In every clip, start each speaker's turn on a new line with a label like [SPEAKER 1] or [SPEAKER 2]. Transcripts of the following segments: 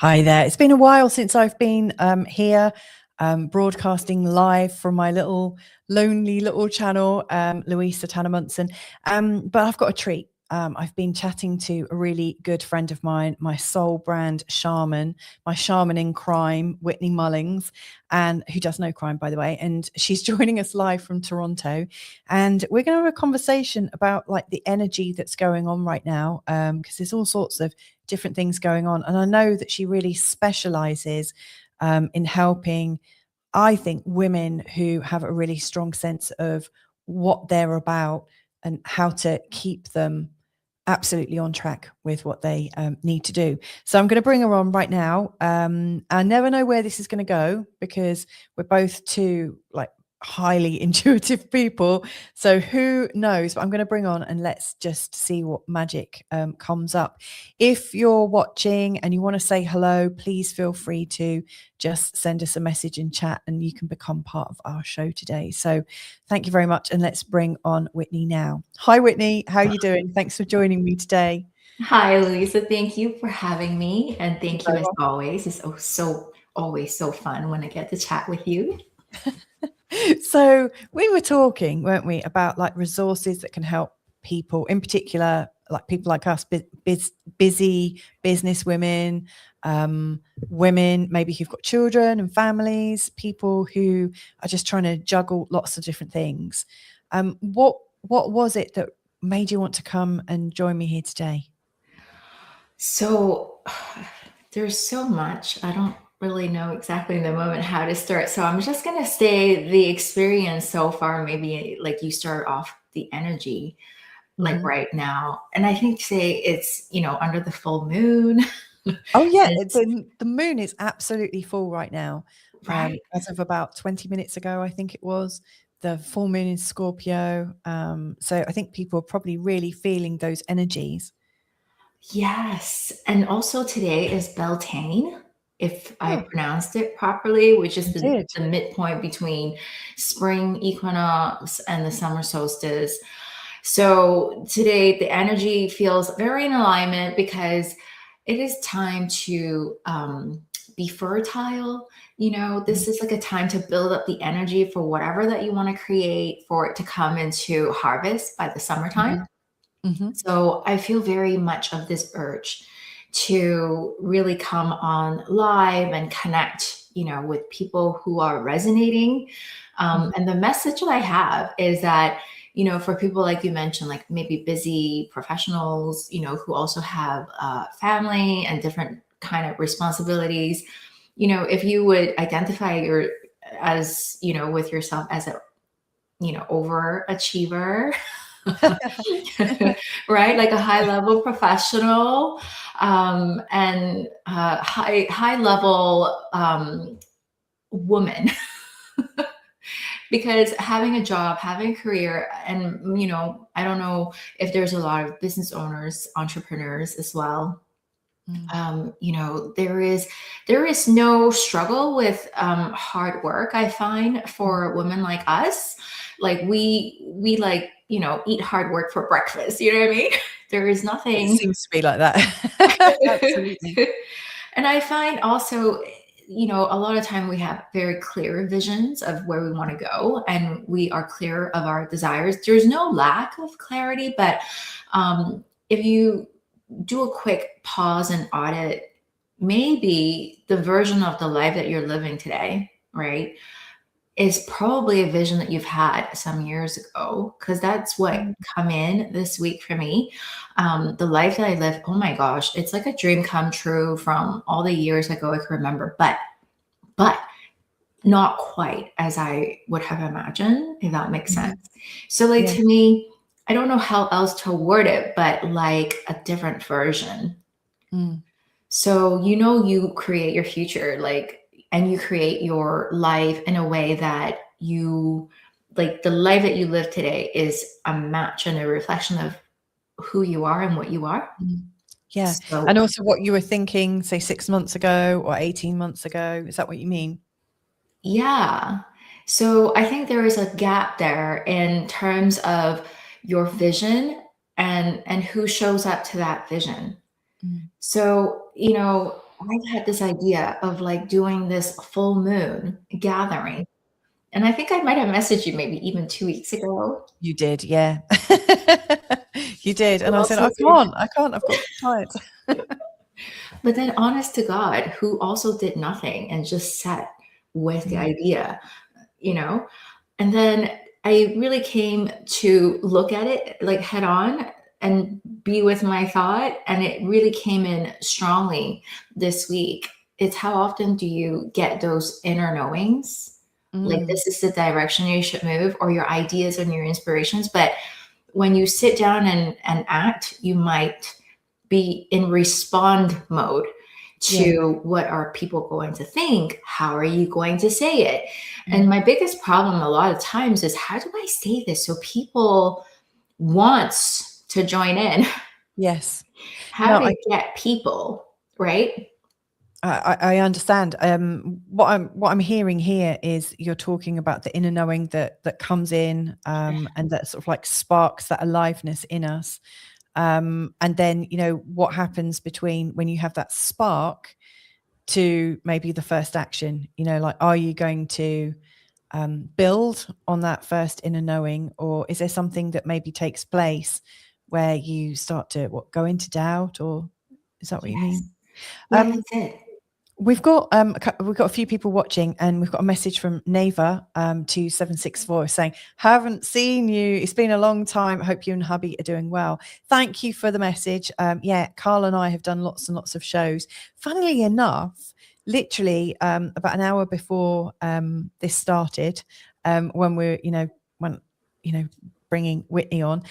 [SPEAKER 1] Hi there. It's been a while since I've been here broadcasting live from my little lonely little channel, Louisa Tanner Munson. But I've got a treat. I've been chatting to a really good friend of mine, my soul brand shaman, my shaman in crime, Whitney Mullings, and who does no crime, by the way. And she's joining us live from Toronto. And we're going to have a conversation about like the energy that's going on right now, because there's all sorts of different things going on. And I know that she really specializes in helping, I think, women who have a really strong sense of what they're about and how to keep them absolutely on track with what they need to do. So I'm going to bring her on right now. I never know where this is going to go because we're both two like highly intuitive people, so who knows, but I'm going to bring on and let's just see what magic comes up. If you're watching and you want to say hello, please feel free to just send us a message in chat and you can become part of our show today. So thank you very much, and let's bring on Whitney now. Hi Whitney, how are you doing? Thanks for joining me today.
[SPEAKER 2] Hi, Louisa. Thank you for having me. And thank you
[SPEAKER 1] Very
[SPEAKER 2] as
[SPEAKER 1] well.
[SPEAKER 2] always. It's always so fun when I get to chat with you.
[SPEAKER 1] So we were talking, weren't we, about like resources that can help people, in particular, like people like us, busy business women, women maybe who've got children and families, people who are just trying to juggle lots of different things. What was it that made you want to come and join me here today?
[SPEAKER 2] So there's so much. I don't really know exactly in the moment how to start. So I'm just going to say the experience so far, maybe like you start off the energy like right now. And I think today it's, under the full moon.
[SPEAKER 1] Oh yeah,
[SPEAKER 2] It's
[SPEAKER 1] the moon is absolutely full right now.
[SPEAKER 2] right.
[SPEAKER 1] As of about 20 minutes ago, I think it was, the full moon in Scorpio. So I think people are probably really feeling those energies.
[SPEAKER 2] Yes. And also today is Beltane, if I
[SPEAKER 1] Oh,
[SPEAKER 2] pronounced it properly, which is
[SPEAKER 1] you
[SPEAKER 2] the,
[SPEAKER 1] did.
[SPEAKER 2] the midpoint between spring equinox and the summer solstice. So today the energy feels very in alignment because it is time to be fertile. This is like a time to build up the energy for whatever that you want to create, for it to come into harvest by the summertime.
[SPEAKER 1] Mhm. Mhm.
[SPEAKER 2] So I feel very much of this urge to really come on live and connect, with people who are resonating.
[SPEAKER 1] Mhm.
[SPEAKER 2] And the message that I have is that, for people like you mentioned, like maybe busy professionals, who also have family and different kind of responsibilities, if you would identify with yourself as a, overachiever, right? Like a high level professional, and high level woman. Because having a job, having a career, and I don't know if there's a lot of business owners, entrepreneurs as well.
[SPEAKER 1] Mm.
[SPEAKER 2] There is no struggle with hard work. I find for women like us, like we like eat hard work for breakfast. You know what I mean? There is
[SPEAKER 1] It
[SPEAKER 2] nothing.
[SPEAKER 1] seems to be like that. Absolutely.
[SPEAKER 2] And I find also, a lot of time we have very clear visions of where we want to go, and we are clear of our desires. There's no lack of clarity, but if you do a quick pause and audit, maybe the version of the life that you're living today, right, is probably a vision that you've had some years ago, because that's what
[SPEAKER 1] Mm.
[SPEAKER 2] come in this week for me. The life that I live, oh my gosh, it's like a dream come true from all the years ago I can remember, but not quite as I would have imagined, if that makes
[SPEAKER 1] Mhm.
[SPEAKER 2] sense. So like
[SPEAKER 1] Yeah.
[SPEAKER 2] to me, I don't know how else to word it, but like a different version.
[SPEAKER 1] Mm.
[SPEAKER 2] So, you create your future, like, and you create your life in a way that like the life that you live today is a match and a reflection of who you are and what you are.
[SPEAKER 1] Mm. Yeah.
[SPEAKER 2] So,
[SPEAKER 1] And also what you were thinking, say 6 months ago or 18 months ago. Is that what you mean?
[SPEAKER 2] yeah. So I think there is a gap there in terms of your vision and who shows up to that vision.
[SPEAKER 1] Mm.
[SPEAKER 2] So, I had this idea of like doing this full moon gathering. And I think I might have messaged you maybe even 2 weeks ago.
[SPEAKER 1] You did, yeah. You did. And
[SPEAKER 2] Who
[SPEAKER 1] I said,
[SPEAKER 2] also did,
[SPEAKER 1] I can't, I've got tired.
[SPEAKER 2] but then honest to God, who also did nothing and just sat with the idea, you know? And then I really came to look at it like head on and be with my thought. And it really came in strongly this week. It's how often do you get those inner knowings? Like, this is the direction you should move, or your ideas and your inspirations. But when you sit down and act, you might be in respond mode to what are people going to think? How are you going to say it? And my biggest problem a lot of times is, how do I say this so people want to join in?
[SPEAKER 1] Yes.
[SPEAKER 2] How
[SPEAKER 1] No,
[SPEAKER 2] to get people, right?
[SPEAKER 1] I understand. What I'm hearing here is you're talking about the inner knowing that comes in, and that sort of like sparks that aliveness in us. And then, what happens between when you have that spark to maybe the first action, like, are you going to build on that first inner knowing, or is there something that maybe takes place where you start to go into doubt, or is that what you mean?
[SPEAKER 2] Yeah, that's it.
[SPEAKER 1] We've got a few people watching, and we've got a message from Neva 2764 saying, haven't seen you, it's been a long time, hope you and hubby are doing well. Thank you for the message. Yeah, Carl and I have done lots and lots of shows. Funnily enough, literally about an hour before this started, when we're bringing Whitney on,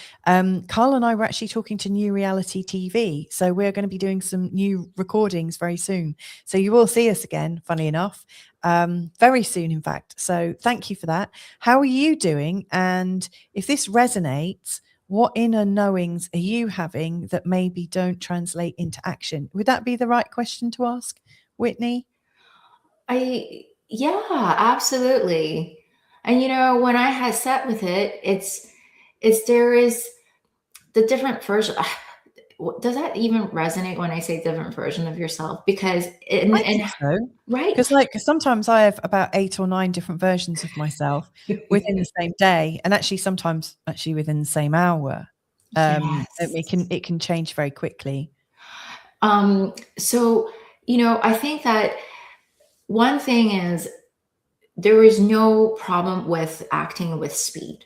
[SPEAKER 1] Carl and I were actually talking to New Reality TV. So we're going to be doing some new recordings very soon. So you will see us again, funny enough, very soon, in fact. So thank you for that. How are you doing? And if this resonates, what inner knowings are you having that maybe don't translate into action? Would that be the right question to ask, Whitney?
[SPEAKER 2] Yeah, absolutely. And when I had sat with it, there is the different version. Does that even resonate when I say different version of yourself? Because
[SPEAKER 1] I think so.
[SPEAKER 2] right.
[SPEAKER 1] Because sometimes I have about 8 or 9 different versions of myself within the same day, and sometimes within the same hour. It can change very quickly.
[SPEAKER 2] So, I think that one thing is, there is no problem with acting with speed.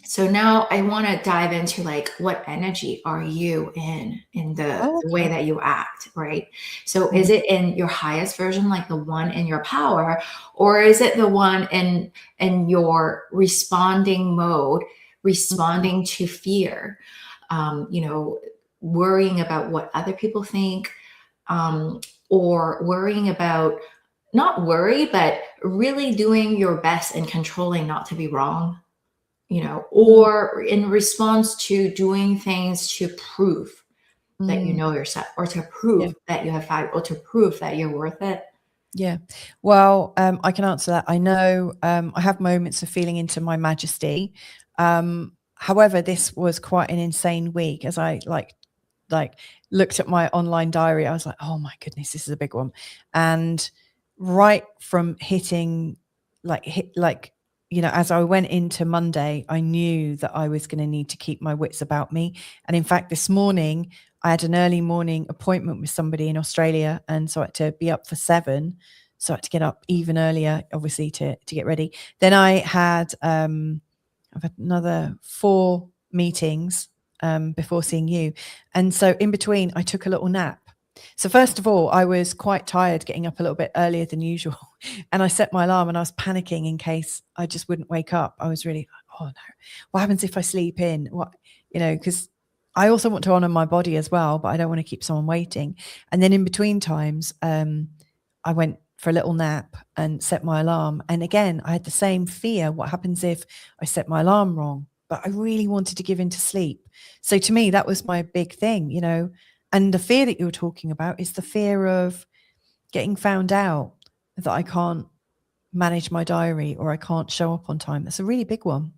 [SPEAKER 2] So now I want to dive into like, what energy are you in the way that you act, right? So is it in your highest version, like the one in your power, or is it the one in your responding mode, responding to fear, worrying about what other people think, or worrying about, not worry, but really doing your best and controlling not to be wrong, or in response to doing things to prove that you know yourself, or to prove that you have value, or to prove that you're worth it.
[SPEAKER 1] Yeah. Well, I can answer that. I know I have moments of feeling into my majesty. However, this was quite an insane week. As I like looked at my online diary, I was like, oh my goodness, this is a big one. And right from hitting as I went into Monday, I knew that I was going to need to keep my wits about me. And in fact, this morning, I had an early morning appointment with somebody in Australia. And so I had to be up for 7. So I had to get up even earlier, obviously, to get ready. Then I've had another 4 meetings before seeing you. And so in between, I took a little nap. So first of all, I was quite tired getting up a little bit earlier than usual. And I set my alarm, and I was panicking in case I just wouldn't wake up. I was really, oh no, what happens if I sleep in? Because I also want to honor my body as well, but I don't want to keep someone waiting. And then in between times, I went for a little nap and set my alarm. And again, I had the same fear. What happens if I set my alarm wrong? But I really wanted to give in to sleep. So to me, that was my big thing, And the fear that you were talking about is the fear of getting found out that I can't manage my diary, or I can't show up on time. That's a really big one.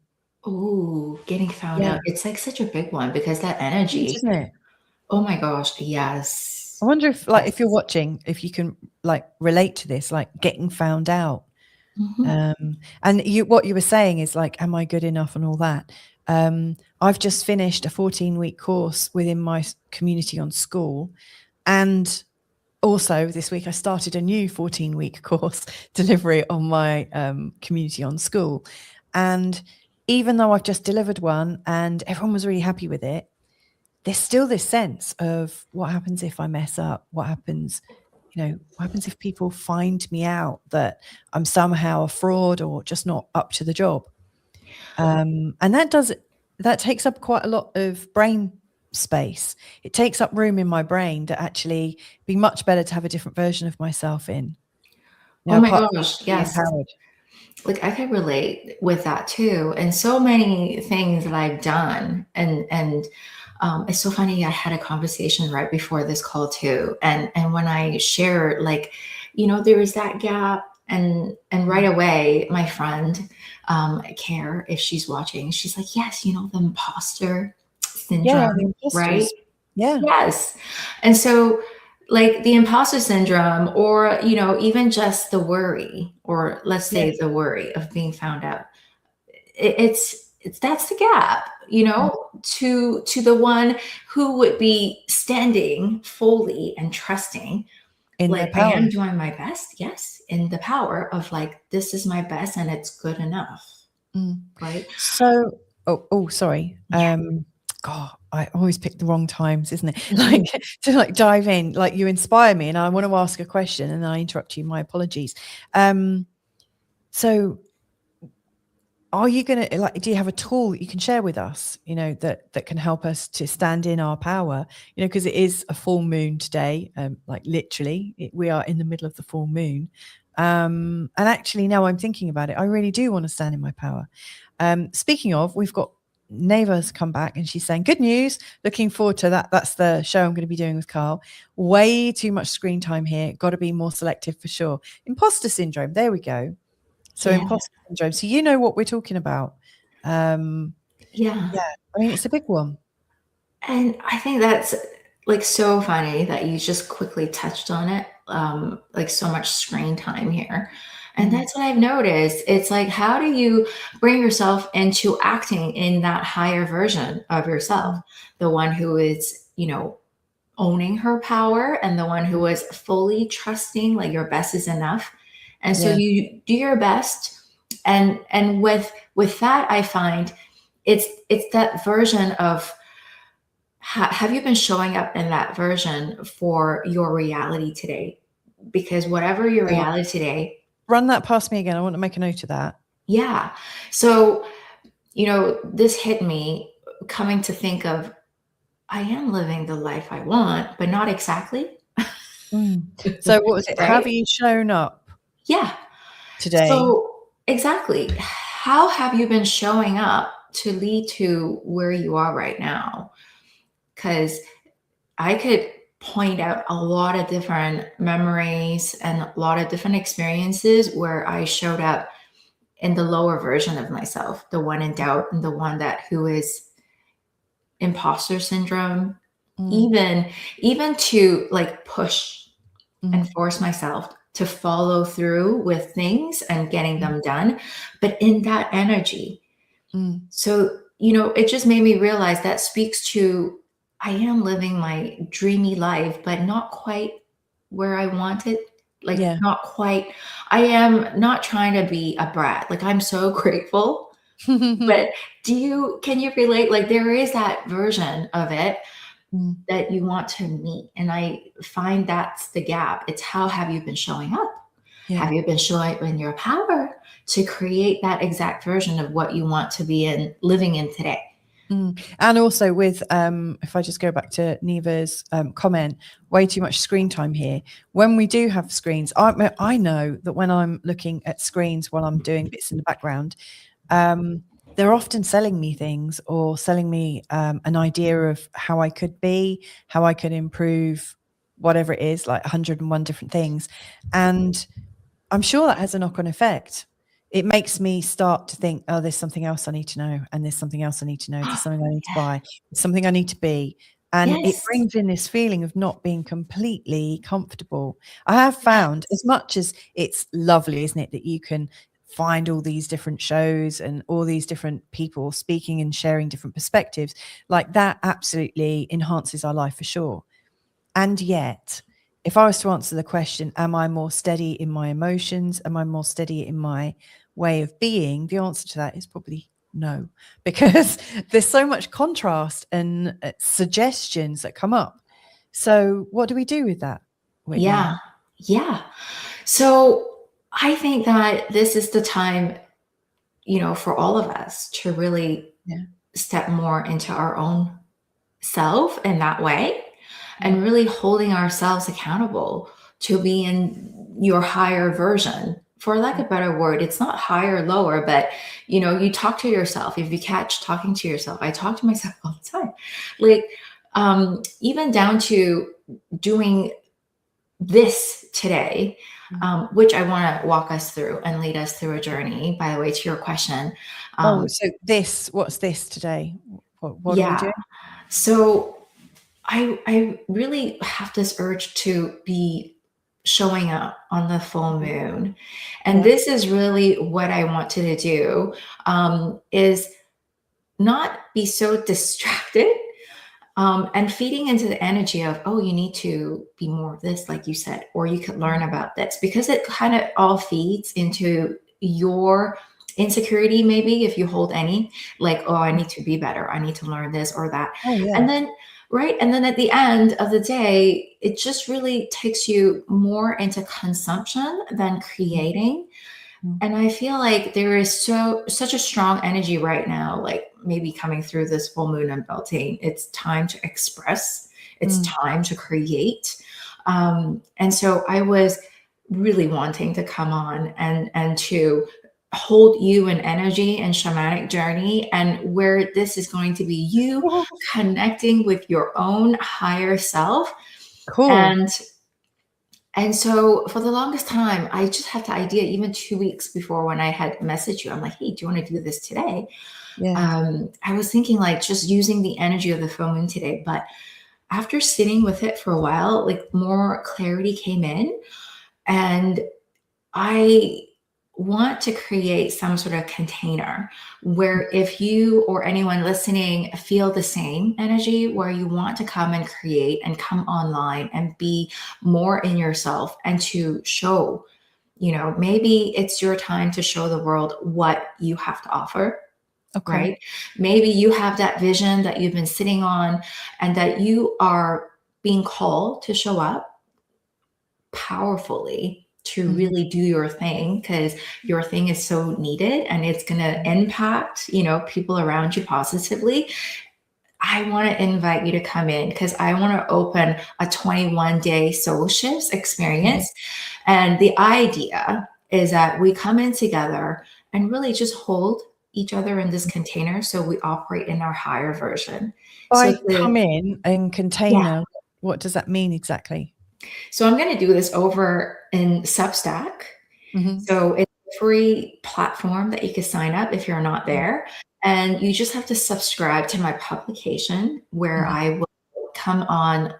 [SPEAKER 2] Oh, getting found out. It's like such a big one, because that energy,
[SPEAKER 1] Isn't it?
[SPEAKER 2] oh my gosh, yes.
[SPEAKER 1] I wonder if, like,
[SPEAKER 2] Yes.
[SPEAKER 1] if you're watching, if you can like relate to this, like getting found out.
[SPEAKER 2] Mhm.
[SPEAKER 1] And what you were saying is like, am I good enough and all that? I've just finished a 14-week course within my community on school. And also this week I started a new 14-week course delivery on my community on school. And even though I've just delivered one and everyone was really happy with it, there's still this sense of what happens if I mess up? What happens, what happens if people find me out that I'm somehow a fraud or just not up to the job? And that takes up quite a lot of brain space. It takes up room in my brain to actually be much better to have a different version of myself in.
[SPEAKER 2] Oh my
[SPEAKER 1] Apart
[SPEAKER 2] gosh,
[SPEAKER 1] from being
[SPEAKER 2] yes.
[SPEAKER 1] empowered.
[SPEAKER 2] Like I could relate with that too. And so many things that I've done. And it's so funny. I had a conversation right before this call too. And when I shared, like, there was that gap, and right away, my friend, Care, if she's watching, she's like, yes, the imposter
[SPEAKER 1] Yeah, the
[SPEAKER 2] syndrome, right?
[SPEAKER 1] imposters. Yeah.
[SPEAKER 2] Yes. And so, like the imposter syndrome, or, even just the worry, or let's
[SPEAKER 1] Yeah.
[SPEAKER 2] say the worry of being found out, it's that's the gap, to the one who would be standing fully and trusting,
[SPEAKER 1] In their
[SPEAKER 2] like, I
[SPEAKER 1] power.
[SPEAKER 2] am doing my best. Yes. In the power of, like, this is my best and it's good enough. Right.
[SPEAKER 1] So, sorry.
[SPEAKER 2] Yeah.
[SPEAKER 1] God, I always pick the wrong times, isn't it? Like to like dive in, like you inspire me and I want to ask a question and then I interrupt you. My apologies. So are you going to, like, do you have a tool that you can share with us, that can help us to stand in our power, because it is a full moon today, like literally we are in the middle of the full moon. And actually now I'm thinking about it, I really do want to stand in my power. Speaking of, we've got Neva's come back and she's saying, good news, looking forward to that. That's the show I'm going to be doing with Carl. Way too much screen time here. Got to be more selective for sure. Imposter syndrome. There we go. So
[SPEAKER 2] Yeah.
[SPEAKER 1] imposter syndrome. So you know what we're talking about.
[SPEAKER 2] Yeah.
[SPEAKER 1] I mean, it's a big one.
[SPEAKER 2] And I think that's like so funny that you just quickly touched on it. Like so much screen time here. And that's what I've noticed. It's like, how do you bring yourself into acting in that higher version of yourself? The one who is, owning her power, and the one who is fully trusting, like your best is enough. And so
[SPEAKER 1] Yeah.
[SPEAKER 2] you do your best. And with that, I find it's that version of, have you been showing up in that version for your reality today? Because whatever your reality today.
[SPEAKER 1] Run that past me again. I want to make a note of that.
[SPEAKER 2] Yeah. So, this hit me coming to think of, I am living the life I want, but not exactly.
[SPEAKER 1] So what was it?
[SPEAKER 2] Right?
[SPEAKER 1] Have you shown up
[SPEAKER 2] Yeah.
[SPEAKER 1] today?
[SPEAKER 2] So exactly. How have you been showing up to lead to where you are right now? Because I could point out a lot of different memories and a lot of different experiences where I showed up in the lower version of myself, the one in doubt, and the one who is imposter syndrome, even to like push and force myself to follow through with things and getting them done, but in that energy. So, it just made me realize that speaks to, I am living my dreamy life, but not quite where I want it. Like, not quite. I am not trying to be a brat. Like, I'm so grateful. But can you relate? Like, there is that version of it that you want to meet. And I find that's the gap. It's, how have you been showing up? Have you been showing up in your power to create that exact version of what you want to be living in today?
[SPEAKER 1] And also with, if I just go back to Neva's comment, way too much screen time here. When we do have screens, I know that when I'm looking at screens while I'm doing bits in the background, they're often selling me things or selling me an idea of how I could be, how I could improve, whatever it is, like 101 different things. And I'm sure that has a knock-on effect. It makes me start to think, oh, there's something else I need to know. And there's something else I need to know. There's something I need to buy. There's something I need to be. And it
[SPEAKER 2] Yes.
[SPEAKER 1] brings in this feeling of not being completely comfortable. I have found, as much as it's lovely, isn't it, that you can find all these different shows and all these different people speaking and sharing different perspectives, like that absolutely enhances our life for sure. And yet, if I was to answer the question, am I more steady in my emotions? Am I more steady in my way of being? The answer to that is probably no, because there's so much contrast and suggestions that come up. So what do we do with that, Whitney?
[SPEAKER 2] Yeah. Yeah. So I think that this is the time, for all of us to really
[SPEAKER 1] Yeah.
[SPEAKER 2] step more into our own self in that way,
[SPEAKER 1] Mm.
[SPEAKER 2] and really holding ourselves accountable to be in your higher version. For lack of a better word, it's not higher or lower, but you talk to yourself. If you catch talking to yourself, I talk to myself all the time. Like, even down to doing this today, which I want to walk us through and lead us through a journey, by the way, to your question.
[SPEAKER 1] Oh, so what's this today? What are we
[SPEAKER 2] Yeah.
[SPEAKER 1] doing?
[SPEAKER 2] So I really have this urge to be showing up on the full moon. And
[SPEAKER 1] Yeah.
[SPEAKER 2] this is really what I wanted to do, is not be so distracted, and feeding into the energy of, oh, you need to be more of this, like you said, or you could learn about this, because it kind of all feeds into your insecurity, maybe if you hold any, like, oh, I need to be better, I need to learn this or that.
[SPEAKER 1] Oh, yeah.
[SPEAKER 2] And then, right. And then at the end of the day, it just really takes you more into consumption than creating.
[SPEAKER 1] Mm.
[SPEAKER 2] And I feel like there is such a strong energy right now, like maybe coming through this full moon and Beltane. It's time to express. It's
[SPEAKER 1] Mm.
[SPEAKER 2] time to create. And so I was really wanting to come on and to hold you in energy and shamanic journey, and where this is going to be you connecting with your own higher self.
[SPEAKER 1] Cool.
[SPEAKER 2] And so for the longest time, I just had the idea, even 2 weeks before when I had messaged you, I'm like, hey, do you want to do this today?
[SPEAKER 1] Yeah.
[SPEAKER 2] I was thinking like just using the energy of the full moon today. But after sitting with it for a while, like more clarity came in. And I want to create some sort of container where if you or anyone listening feel the same energy, where you want to come and create and come online and be more in yourself and to show, maybe it's your time to show the world what you have to offer.
[SPEAKER 1] Okay.
[SPEAKER 2] Right? Maybe you have that vision that you've been sitting on and that you are being called to show up powerfully to
[SPEAKER 1] Mhm.
[SPEAKER 2] really do your thing, because your thing is so needed and it's going to impact, people around you positively. I want to invite you to come in because I want to open a 21-day soul shifts experience. And the idea is that we come in together and really just hold each other in this container so we operate in our higher version. So
[SPEAKER 1] By come in and
[SPEAKER 2] yeah.
[SPEAKER 1] container, what does that mean exactly?
[SPEAKER 2] So I'm going to do this over in Substack.
[SPEAKER 1] Mhm.
[SPEAKER 2] So it's a free platform that you can sign up if you're not there. And you just have to subscribe to my publication, where
[SPEAKER 1] Mhm.
[SPEAKER 2] I will come on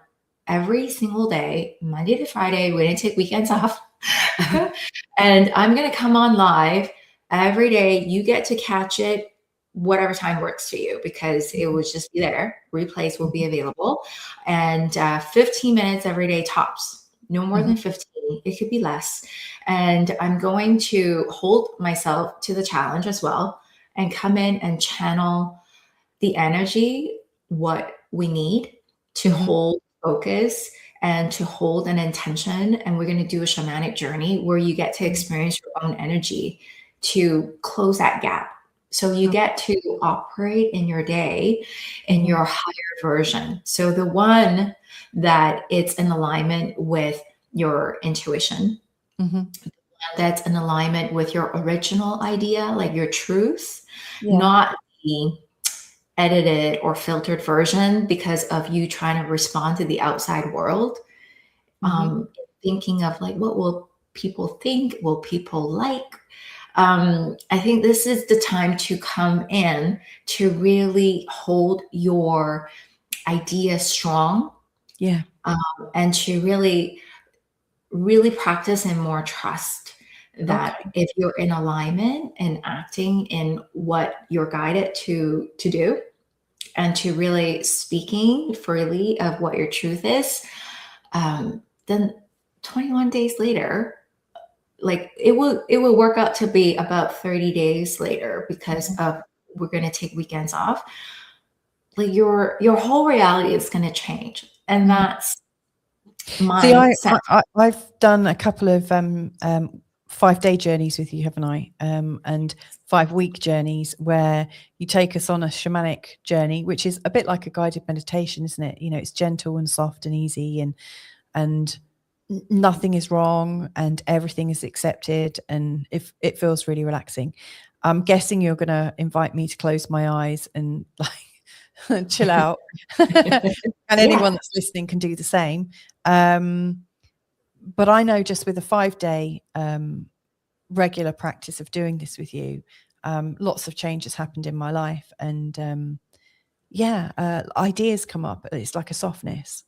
[SPEAKER 2] every single day, Monday to Friday. We didn't take weekends off.
[SPEAKER 1] Mhm.
[SPEAKER 2] And I'm going to come on live every day. You get to catch it whatever time works for you, because it will just be there. Replays will be
[SPEAKER 1] Mhm.
[SPEAKER 2] available. And 15 minutes every day tops, no more
[SPEAKER 1] Mhm.
[SPEAKER 2] than 15. It could be less. And I'm going to hold myself to the challenge as well and come in and channel the energy, what we need to
[SPEAKER 1] Mhm.
[SPEAKER 2] hold focus and to hold an intention. And we're going to do a shamanic journey where you get to
[SPEAKER 1] Mhm.
[SPEAKER 2] experience your own energy to close that gap. So you
[SPEAKER 1] Okay.
[SPEAKER 2] get to operate in your day in
[SPEAKER 1] Mhm.
[SPEAKER 2] your higher version. So the one that it's in alignment with your intuition,
[SPEAKER 1] Mhm.
[SPEAKER 2] that's in alignment with your original idea, like your truth,
[SPEAKER 1] Yeah.
[SPEAKER 2] not the edited or filtered version because of you trying to respond to the outside world.
[SPEAKER 1] Mhm.
[SPEAKER 2] Thinking of like, what will people think? Will people like? I think this is the time to come in to really hold your idea strong.
[SPEAKER 1] Yeah.
[SPEAKER 2] And to really, really practice and more trust that
[SPEAKER 1] Okay.
[SPEAKER 2] if you're in alignment and acting in what you're guided to do, and to really speaking freely of what your truth is, then 21 days later, like it will work out to be about 30 days later, because of we're going to take weekends off. Like your whole reality is going to change, and that's
[SPEAKER 1] See,
[SPEAKER 2] my sense.
[SPEAKER 1] I've done a couple of 5-day journeys with you, haven't I? And 5-week journeys where you take us on a shamanic journey, which is a bit like a guided meditation, isn't it? You know, it's gentle and soft and easy, and nothing is wrong and everything is accepted, and if it feels really relaxing. I'm guessing you're going to invite me to close my eyes and like chill out, and anyone that's listening can do the same. But I know just with a 5-day regular practice of doing this with you, lots of changes happened in my life, and ideas come up. It's like a softness.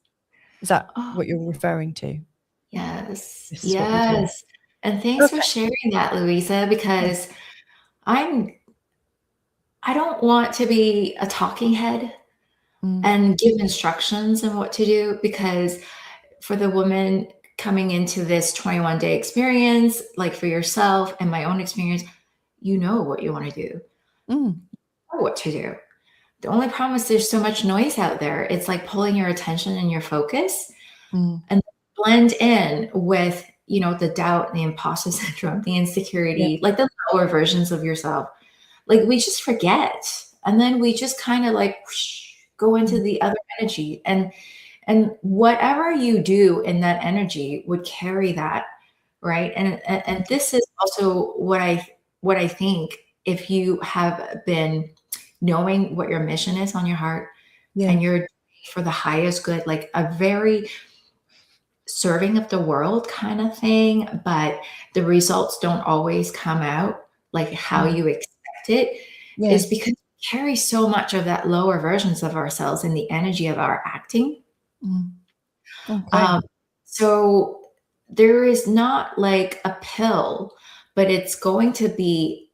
[SPEAKER 1] Is that what you're referring to?
[SPEAKER 2] Yes,
[SPEAKER 1] This is what you're doing.
[SPEAKER 2] yes. And thanks for sharing that, Louisa, because I don't want to be a talking head and give instructions on what to do, because for the woman coming into this 21-day experience, like for yourself and my own experience, you know what you want to do, you know what to do. The only problem is there's so much noise out there. It's like pulling your attention and your focus and blend in with, you know, the doubt, the imposter syndrome, the insecurity, like the lower versions of yourself. Like we just forget. And then we just kind of like whoosh, go into the other energy. And whatever you do in that energy would carry that, right? And this is also what I think, if you have been knowing what your mission is on your heart, and you're for the highest good, like a very serving of the world kind of thing, but the results don't always come out like how you expect it, is because we carry so much of that lower versions of ourselves in the energy of our acting.
[SPEAKER 1] Okay.
[SPEAKER 2] So there is not like a pill, but it's going to be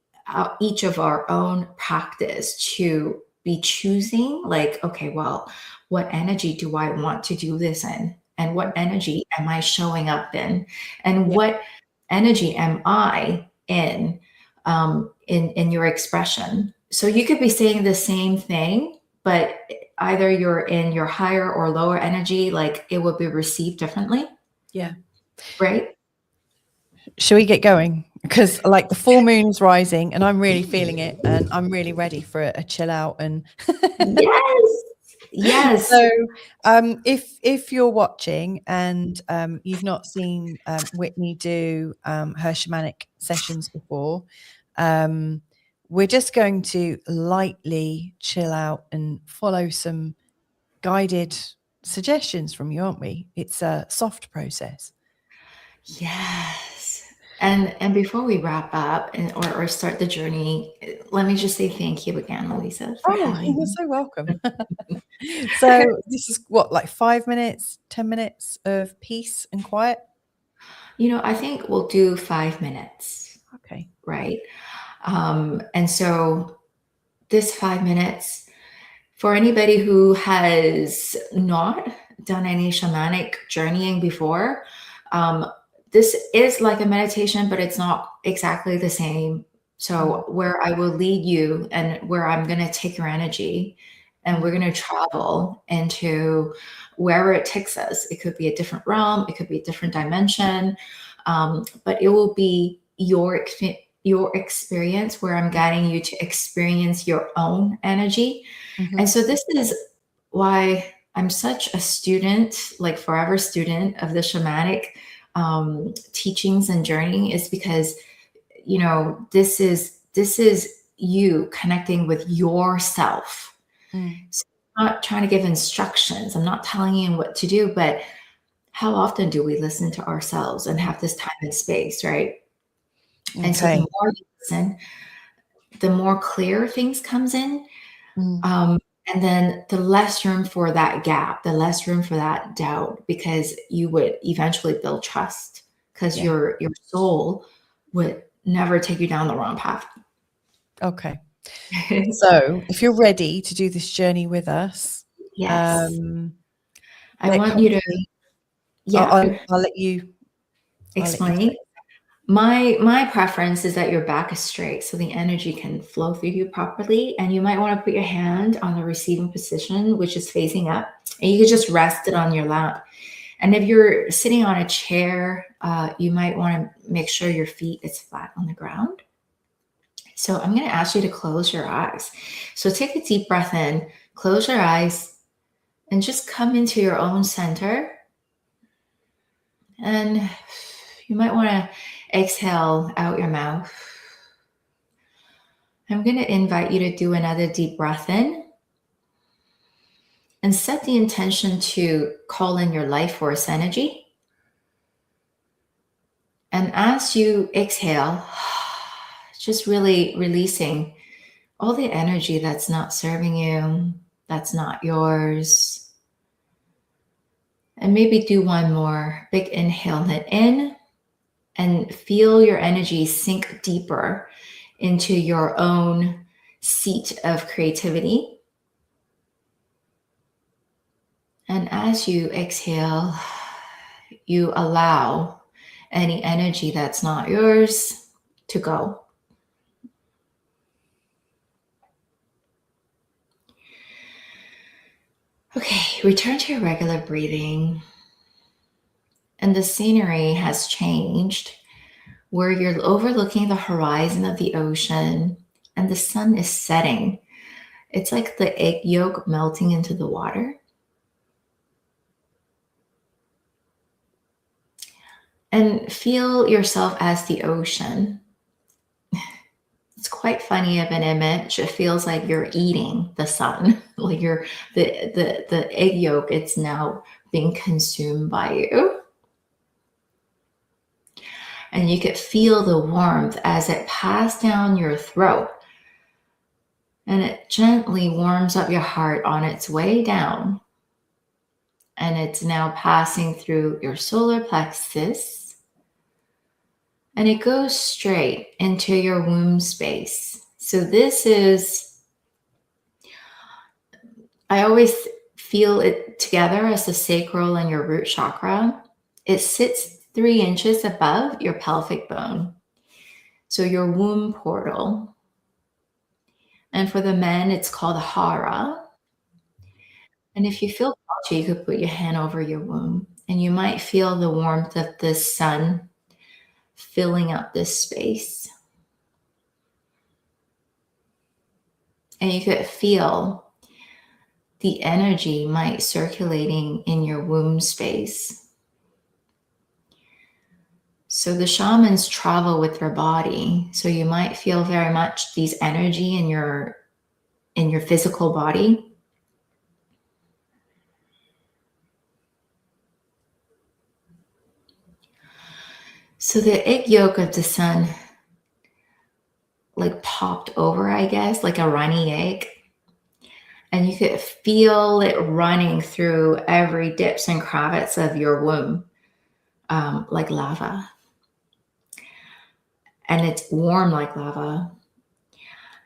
[SPEAKER 2] each of our own practice to be choosing, like, okay, well, what energy do I want to do this in? And what energy am I showing up in? And what energy am I in your expression? So you could be saying the same thing, but either you're in your higher or lower energy, like it will be received differently.
[SPEAKER 1] Yeah.
[SPEAKER 2] Right.
[SPEAKER 1] Shall we get going? Because like the full moon is rising and I'm really feeling it, and I'm really ready for a chill out. And
[SPEAKER 2] yes.
[SPEAKER 1] So if you're watching and you've not seen Whitney do her shamanic sessions before, we're just going to lightly chill out and follow some guided suggestions from you, aren't we? It's a soft process.
[SPEAKER 2] Yes. And before we wrap up or start the journey, let me just say thank you again, Louisa, for having
[SPEAKER 1] You're
[SPEAKER 2] me.
[SPEAKER 1] so welcome. So this is what, like 5 minutes, 10 minutes of peace and quiet?
[SPEAKER 2] You know, I think we'll do 5 minutes.
[SPEAKER 1] Okay.
[SPEAKER 2] Right. And so this 5 minutes, for anybody who has not done any shamanic journeying before, this is like a meditation, but it's not exactly the same. So where I will lead you and where I'm going to take your energy, and we're going to travel into wherever it takes us. It could be a different realm, it could be a different dimension, but it will be your experience where I'm guiding you to experience your own energy. And so this is why I'm such a student, like forever student of the shamanic teachings and journey, is because, you know, this is you connecting with yourself. So I'm not trying to give instructions. I'm not telling you what to do, but how often do we listen to ourselves and have this time and space, right?
[SPEAKER 1] Okay.
[SPEAKER 2] And so the more you listen, the more clear things comes in. And then the less room for that gap, the less room for that doubt, because you would eventually build trust, because
[SPEAKER 1] Yeah.
[SPEAKER 2] your soul would never take you down the wrong path.
[SPEAKER 1] Okay. So if you're ready to do this journey with us,
[SPEAKER 2] Yes. I
[SPEAKER 1] get
[SPEAKER 2] want you to,
[SPEAKER 1] comfy.
[SPEAKER 2] yeah,
[SPEAKER 1] I'll let you
[SPEAKER 2] explain.
[SPEAKER 1] say.
[SPEAKER 2] My preference is that your back is straight so the energy can flow through you properly. And you might want to put your hand on the receiving position, which is facing up, and you can just rest it on your lap. And if you're sitting on a chair, you might want to make sure your feet is flat on the ground. So I'm going to ask you to close your eyes. So take a deep breath in, close your eyes, and just come into your own center. And you might want to exhale out your mouth. I'm going to invite you to do another deep breath in and set the intention to call in your life force energy. And as you exhale, just really releasing all the energy that's not serving you, that's not yours. And maybe do one more big inhale in and feel your energy sink deeper into your own seat of creativity. And as you exhale, you allow any energy that's not yours to go. Okay, return to your regular breathing. And the scenery has changed, where you're overlooking the horizon of the ocean and the sun is setting. It's like the egg yolk melting into the water. And feel yourself as the ocean. It's quite funny of an image. It feels like you're eating the sun, like you're the egg yolk. It's now being consumed by you, and you could feel the warmth as it passed down your throat, and it gently warms up your heart on its way down, and it's now passing through your solar plexus. And it goes straight into your womb space. So this is, I always feel it together as the sacral and your root chakra. It sits 3 inches above your pelvic bone. So your womb portal. And for the men, it's called hara. And if you feel touchy, you could put your hand over your womb. And you might feel the warmth of the sun filling up this space. And you could feel the energy might circulating in your womb space. So the shamans travel with their body. So you might feel very much these energy in your physical body. So the egg yolk of the sun like popped over, I guess, like a runny egg. And you could feel it running through every dips and crevice of your womb, like lava. And it's warm like lava.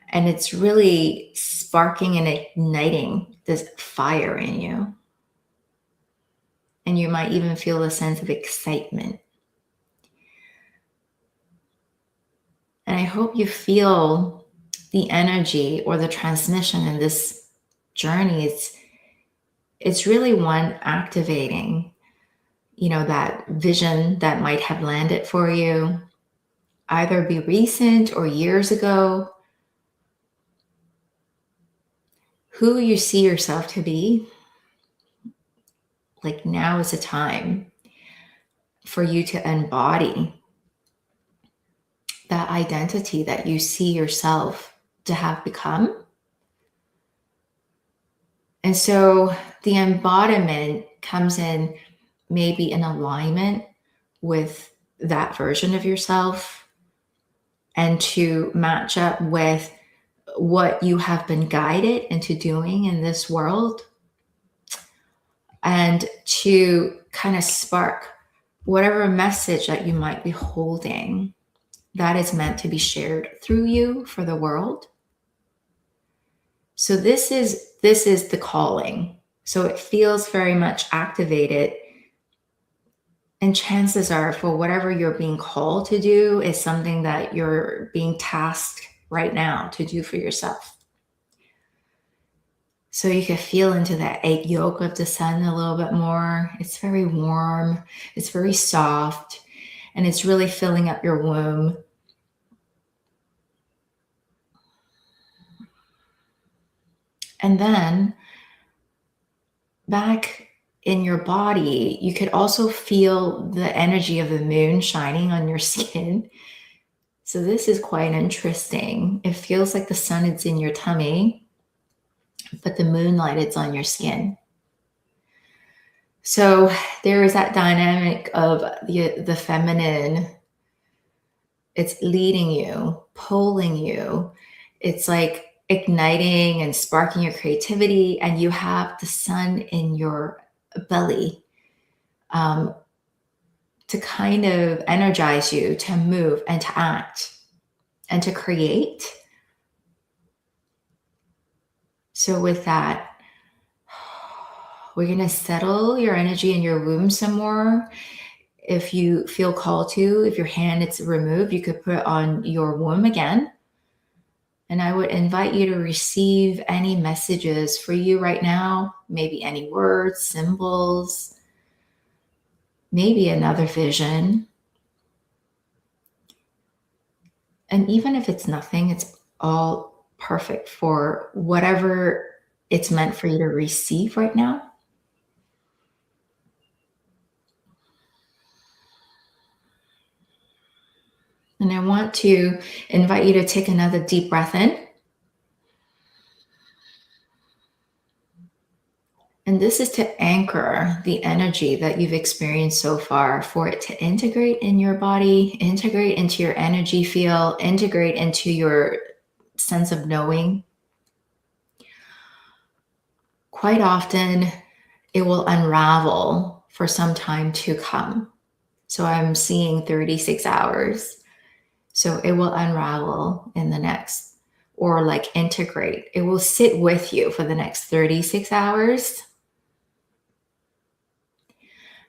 [SPEAKER 2] And it's really sparking and igniting this fire in you. And you might even feel a sense of excitement. And I hope you feel the energy or the transmission in this journey. It's really one activating, that vision that might have landed for you, either be recent or years ago. Who you see yourself to be, like now is a time for you to embody that identity that you see yourself to have become. And so the embodiment comes in maybe in alignment with that version of yourself, and to match up with what you have been guided into doing in this world, and to kind of spark whatever message that you might be holding that is meant to be shared through you for the world. So this is the calling. So it feels very much activated. And chances are, for whatever you're being called to do is something that you're being tasked right now to do for yourself. So you can feel into that egg yolk of the sun a little bit more. It's very warm, it's very soft, and it's really filling up your womb. And then back in your body, you could also feel the energy of the moon shining on your skin. So this is quite interesting. It feels like the sun is in your tummy, but the moonlight is on your skin. So there is that dynamic of the feminine. It's leading you, pulling you. It's like igniting and sparking your creativity, and you have the sun in your belly to kind of energize you to move and to act and to create. So with that, we're going to settle your energy in your womb some more. If you feel called to, if your hand is removed, you could put it on your womb again. And I would invite you to receive any messages for you right now, maybe any words, symbols, maybe another vision. And even if it's nothing, it's all perfect for whatever it's meant for you to receive right now. And I want to invite you to take another deep breath in. And this is to anchor the energy that you've experienced so far, for it to integrate in your body, integrate into your energy field, integrate into your sense of knowing. Quite often, it will unravel for some time to come. So I'm seeing 36 hours. So it will unravel in the next, or like integrate. It will sit with you for the next 36 hours.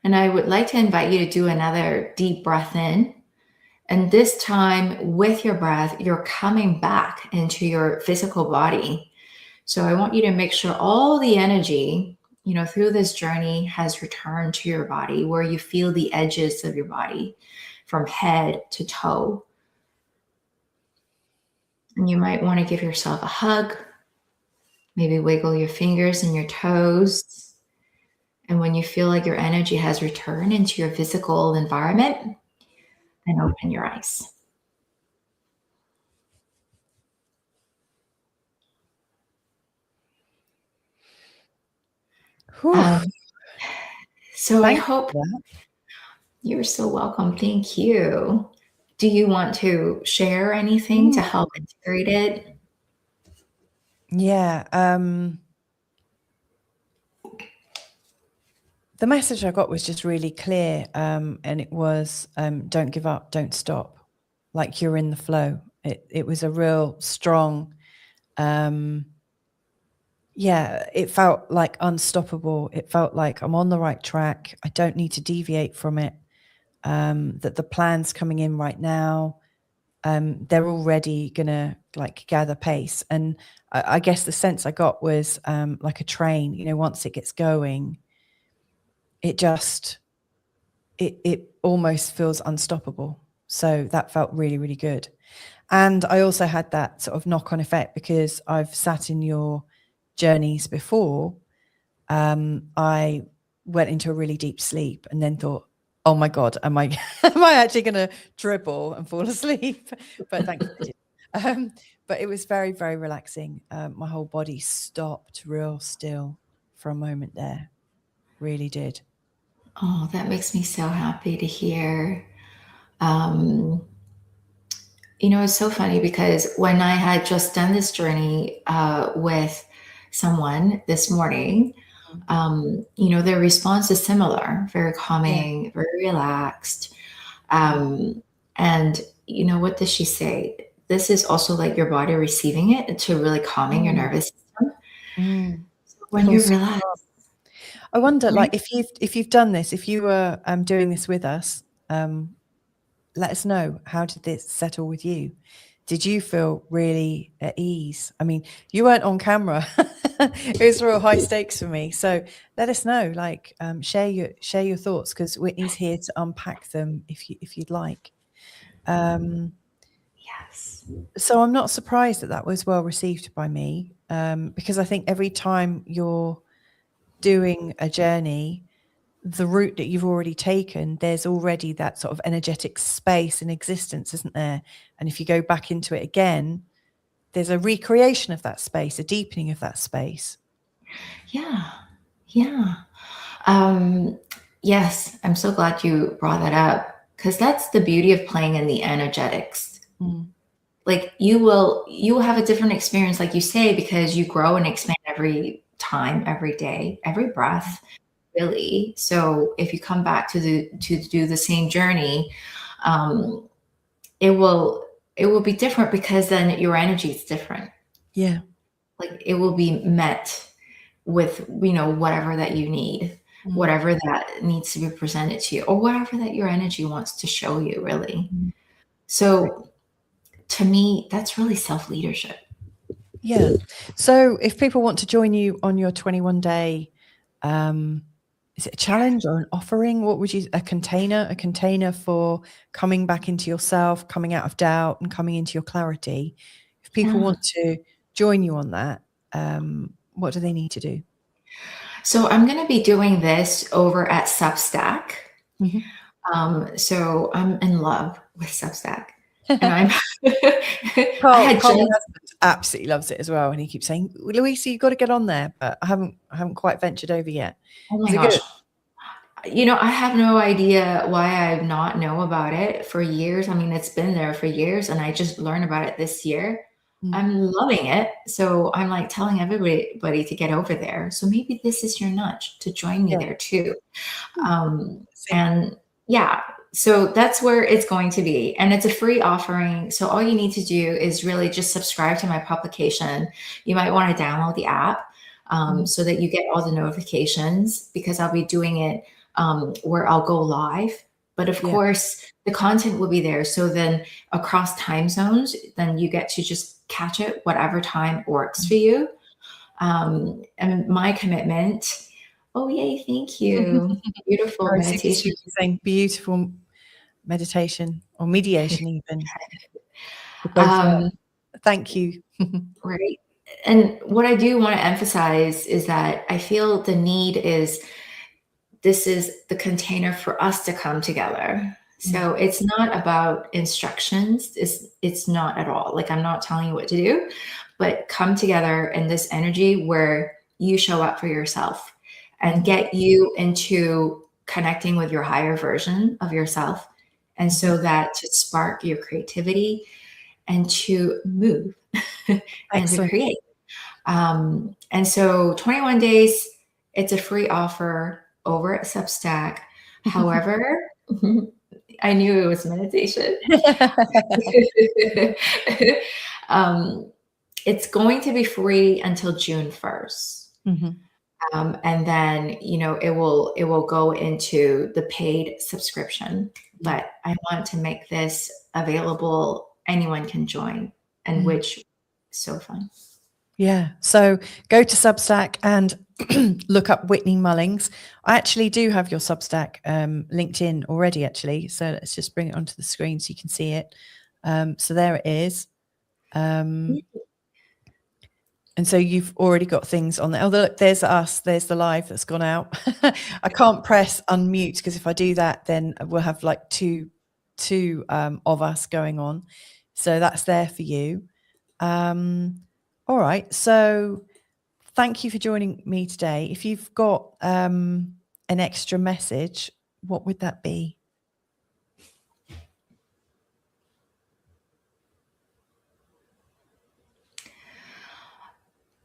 [SPEAKER 2] And I would like to invite you to do another deep breath in. And this time, with your breath, you're coming back into your physical body. So I want you to make sure all the energy, through this journey has returned to your body, where you feel the edges of your body from head to toe. And you might want to give yourself a hug, maybe wiggle your fingers and your toes. And when you feel like your energy has returned into your physical environment, then open your eyes. So I hope you're so welcome. Thank you. Do you want to share anything to help integrate it?
[SPEAKER 1] Yeah. The message I got was just really clear. And it was, don't give up, don't stop. Like, you're in the flow. It was a real strong, it felt like unstoppable. It felt like I'm on the right track. I don't need to deviate from it. That the plan's coming in right now. They're already gonna gather pace. And I guess the sense I got was like a train, once it gets going, it almost feels unstoppable. So that felt really, really good. And I also had that sort of knock-on effect, because I've sat in your journeys before. I went into a really deep sleep and then thought, oh my God, am I actually going to dribble and fall asleep? But thankfully I didn't. But it was very, very relaxing. My whole body stopped real still for a moment there. Really did.
[SPEAKER 2] Oh, that makes me so happy to hear. You know, it's so funny because when I had just done this journey with someone this morning,
[SPEAKER 1] Mm.
[SPEAKER 2] you know, their response is similar, very
[SPEAKER 1] Yeah.
[SPEAKER 2] calming, very relaxed.
[SPEAKER 1] Mm.
[SPEAKER 2] And you know, what does she say? This is also like your body receiving it to really calming your
[SPEAKER 1] Mm.
[SPEAKER 2] nervous system.
[SPEAKER 1] Mm.
[SPEAKER 2] So when you
[SPEAKER 1] Feels so
[SPEAKER 2] relax,
[SPEAKER 1] calm. I wonder,
[SPEAKER 2] right?
[SPEAKER 1] like, if you've done this, if you were doing this with us, let us know, how did this settle with you? Did you feel really at ease? I mean, you weren't on camera. It was real high stakes for me. So let us know, like, share your thoughts, because Whitney's here to unpack them if you'd like.
[SPEAKER 2] Yes.
[SPEAKER 1] So I'm not surprised that that was well received by me, because I think every time you're doing a journey, the route that you've already taken, there's already that sort of energetic space in existence, isn't there? And if you go back into it again, there's a recreation of that space, a deepening of that space.
[SPEAKER 2] Yeah. Yeah. Um, yes, I'm so glad you brought that up because that's the beauty of playing in the energetics.
[SPEAKER 1] Mm.
[SPEAKER 2] Like you will have a different experience, like you say, because you grow and expand every time, every day, every breath, really. So if you come back to do the same journey, um, it will it will be different because then your energy is different.
[SPEAKER 1] Yeah.
[SPEAKER 2] Like it will be met with, you know, whatever that you need,
[SPEAKER 1] Mm.
[SPEAKER 2] whatever that needs to be presented to you, or whatever that your energy wants to show you, really.
[SPEAKER 1] Mm.
[SPEAKER 2] So to me, that's really self-leadership.
[SPEAKER 1] Yeah. So if people want to join you on your 21-day, is it a challenge or an offering? What would you, a container for coming back into yourself, coming out of doubt and coming into your clarity? If people
[SPEAKER 2] Yeah.
[SPEAKER 1] want to join you on that, what do they need to do?
[SPEAKER 2] So I'm going to be doing this over at Substack.
[SPEAKER 1] Mhm.
[SPEAKER 2] So I'm in love with Substack, and I'm I
[SPEAKER 1] Carl,
[SPEAKER 2] had
[SPEAKER 1] my
[SPEAKER 2] just
[SPEAKER 1] husband absolutely loves it as well, and he keeps saying, "Louisa, you've got to get on there," but I haven't quite ventured over yet.
[SPEAKER 2] oh my
[SPEAKER 1] Is it
[SPEAKER 2] gosh,
[SPEAKER 1] good?
[SPEAKER 2] you know, I have no idea why I've not know about it for years. I mean, it's been there for years, and I just learned about it this year.
[SPEAKER 1] Mm.
[SPEAKER 2] I'm loving it. So I'm like telling everybody to get over there. So maybe this is your nudge to join me
[SPEAKER 1] Yeah.
[SPEAKER 2] there too.
[SPEAKER 1] Hmm. See.
[SPEAKER 2] And yeah, so that's where it's going to be. And it's a free offering. So all you need to do is really just subscribe to my publication. You might want to download the app
[SPEAKER 1] Mhm.
[SPEAKER 2] so that you get all the notifications because I'll be doing it where I'll go live. But of
[SPEAKER 1] Yeah.
[SPEAKER 2] course, the content will be there. So then across time zones, then you get to just catch it whatever time works for you. And my commitment, oh, yay, thank you. Beautiful
[SPEAKER 1] Very super,
[SPEAKER 2] meditation.
[SPEAKER 1] super saying beautiful meditation or mediation even. They both work.
[SPEAKER 2] Um,
[SPEAKER 1] Thank you.
[SPEAKER 2] right. And what I do want to emphasize is that I feel the need is this is the container for us to come together.
[SPEAKER 1] Mm.
[SPEAKER 2] So it's not about instructions. It's not at all. Like I'm not telling you what to do, but come together in this energy where you show up for yourself and
[SPEAKER 1] Mhm.
[SPEAKER 2] get you into connecting with your higher version of yourself. And
[SPEAKER 1] Mhm.
[SPEAKER 2] so that to spark your creativity and to move and to
[SPEAKER 1] Excellent.
[SPEAKER 2] create. And so 21 days, it's a free offer over at Substack. However, I knew it was meditation. um, it's going to be free until June 1st.
[SPEAKER 1] Mhm.
[SPEAKER 2] And then, you know, it will go into the paid subscription.
[SPEAKER 1] Yeah.
[SPEAKER 2] But I want to make this available. Anyone can join, and
[SPEAKER 1] Mm.
[SPEAKER 2] which is so fun.
[SPEAKER 1] Yeah. So go to Substack and look up Whitney Mullings. I actually do have your Substack linked in already, actually. So let's just bring it onto the screen so you can see it. So there it is. And so you've already got things on there. Oh, look, there's us. There's the live that's gone out. I can't press unmute because if I do that, then we'll have like two of us going on. So that's there for you. All right. So thank you for joining me today. If you've got an extra message, what would that be?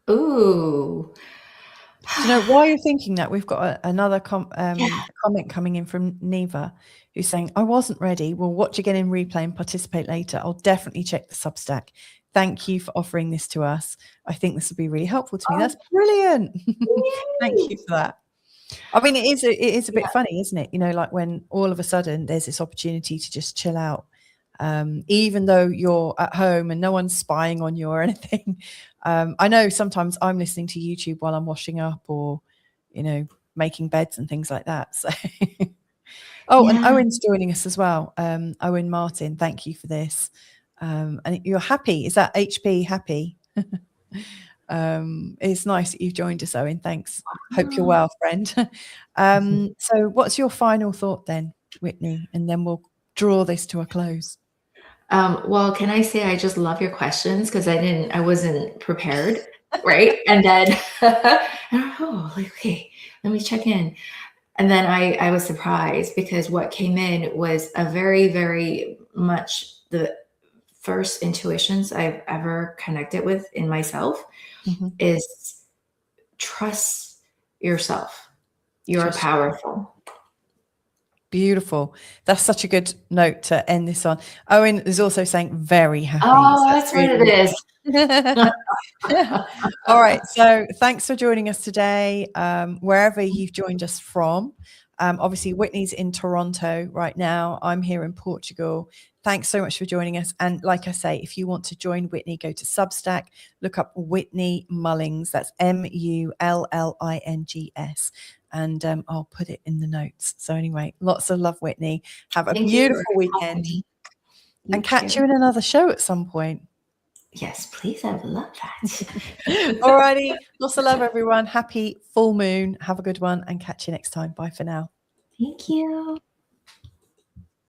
[SPEAKER 2] Ooh.
[SPEAKER 1] Do you know why you're thinking that? We've got another
[SPEAKER 2] Yeah.
[SPEAKER 1] comment coming in from Neva, who's saying, I wasn't ready. We'll watch again in replay and participate later. I'll definitely check the Substack. Thank you for offering this to us. I think this will be really helpful to me. That's brilliant. Thank
[SPEAKER 2] Yay.
[SPEAKER 1] you for that. I mean, it is a
[SPEAKER 2] Yeah.
[SPEAKER 1] bit funny, isn't it? You know, like when all of a sudden there's this opportunity to just chill out, even though you're at home and no one's spying on you or anything. I know sometimes I'm listening to YouTube while I'm washing up or, you know, making beds and things like that. So, oh, and
[SPEAKER 2] Yeah.
[SPEAKER 1] Owen's joining us as well. Owen Martin, thank you for this. And you're happy. Is that HP happy? It's nice that you've joined us, Owen. Thanks. Hope you're well, friend. So what's your final thought then, Whitney? And then we'll draw this to a close.
[SPEAKER 2] Well, can I say I just love your questions because I wasn't prepared, right? And then, okay, let me check in. And then I was surprised because what came in was a very, very much the first intuitions I've ever connected with in myself is trust yourself. You're powerful.
[SPEAKER 1] Beautiful. That's such a good note to end this on. Owen is also saying very happy.
[SPEAKER 2] Oh, that's what it is.
[SPEAKER 1] All right. So thanks for joining us today, wherever you've joined us from. Obviously, Whitney's in Toronto right now. I'm here in Portugal. Thanks so much for joining us. And like I say, if you want to join Whitney, go to Substack, look up Whitney Mullings. That's Mullings. And I'll put it in the notes. So anyway, lots of love, Whitney. Have a beautiful weekend. And catch you in another show at some point.
[SPEAKER 2] Yes, please. I would love that.
[SPEAKER 1] All righty. Lots of love, everyone. Happy full moon. Have a good one and catch you next time. Bye for now.
[SPEAKER 2] Thank you.